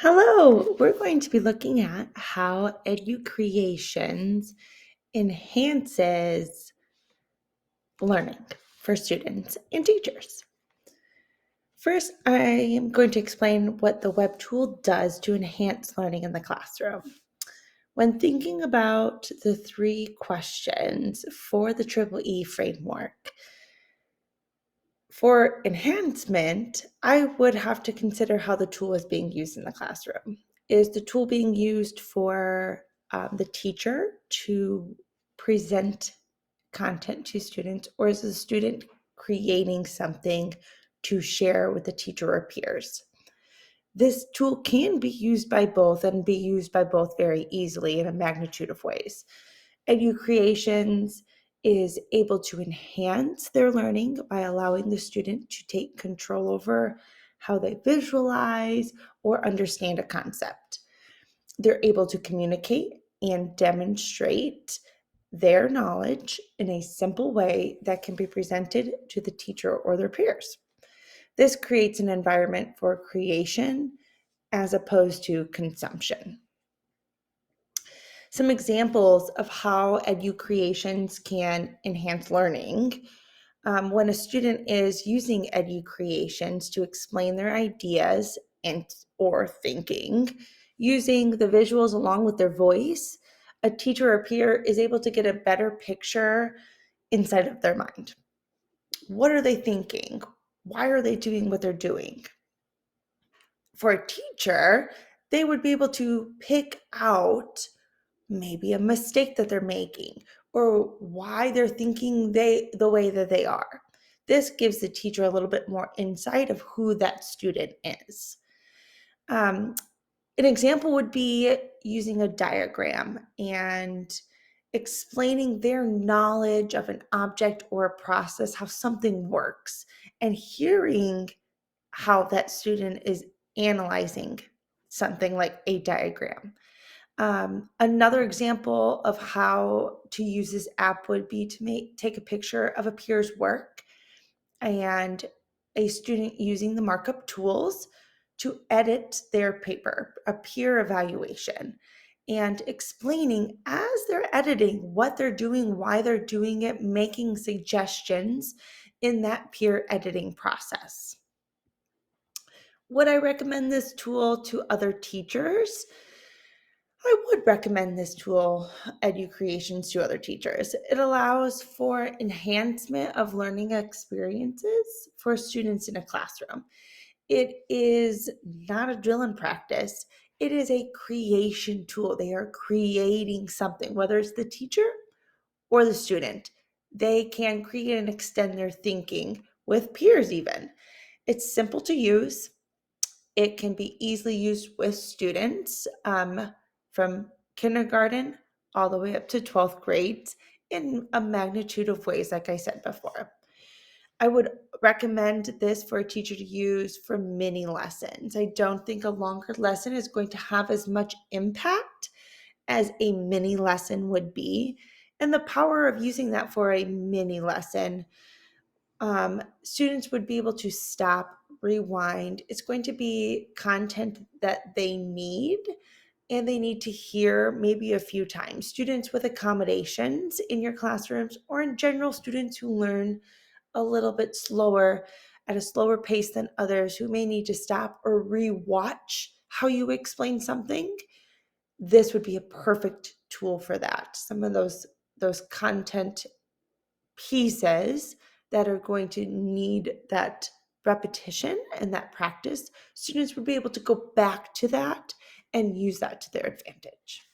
Hello, we're going to be looking at how Educreations enhances learning for students and teachers. First, I am going to explain what the web tool does to enhance learning in the classroom. When thinking about the 3 questions for the Triple E framework, for enhancement, I would have to consider how the tool is being used in the classroom. Is the tool being used for the teacher to present content to students, or is the student creating something to share with the teacher or peers? This tool can be used by both and be used by both very easily in a magnitude of ways. Educreations is able to enhance their learning by allowing the student to take control over how they visualize or understand a concept. They're able to communicate and demonstrate their knowledge in a simple way that can be presented to the teacher or their peers. This creates an environment for creation as opposed to consumption. Some examples of how Educreations can enhance learning. When a student is using Educreations to explain their ideas and or thinking, using the visuals along with their voice, a teacher or peer is able to get a better picture inside of their mind. What are they thinking? Why are they doing what they're doing? For a teacher, they would be able to pick out maybe a mistake that they're making or why they're thinking the way that they are. This gives the teacher a little bit more insight of who that student is. An example would be using a diagram and explaining their knowledge of an object or a process, how something works, and hearing how that student is analyzing something like a diagram. Another example of how to use this app would be to take a picture of a peer's work and a student using the markup tools to edit their paper, a peer evaluation, and explaining as they're editing what they're doing, why they're doing it, making suggestions in that peer editing process. Would I recommend this tool to other teachers? I would recommend this tool, Educreations, to other teachers. It allows for enhancement of learning experiences for students in a classroom. It is not a drill and practice. It is a creation tool. They are creating something, whether it's the teacher or the student. They can create and extend their thinking with peers even. It's simple to use. It can be easily used with students from kindergarten all the way up to 12th grade in a magnitude of ways, like I said before. I would recommend this for a teacher to use for mini lessons. I don't think a longer lesson is going to have as much impact as a mini lesson would be. And the power of using that for a mini lesson, students would be able to stop, rewind. It's going to be content that they need and they need to hear maybe a few times. Students with accommodations in your classrooms, or in general, students who learn a little bit slower at a slower pace than others who may need to stop or re-watch how you explain something, this would be a perfect tool for that. Some of those content pieces that are going to need that repetition and that practice, students would be able to go back to that and use that to their advantage.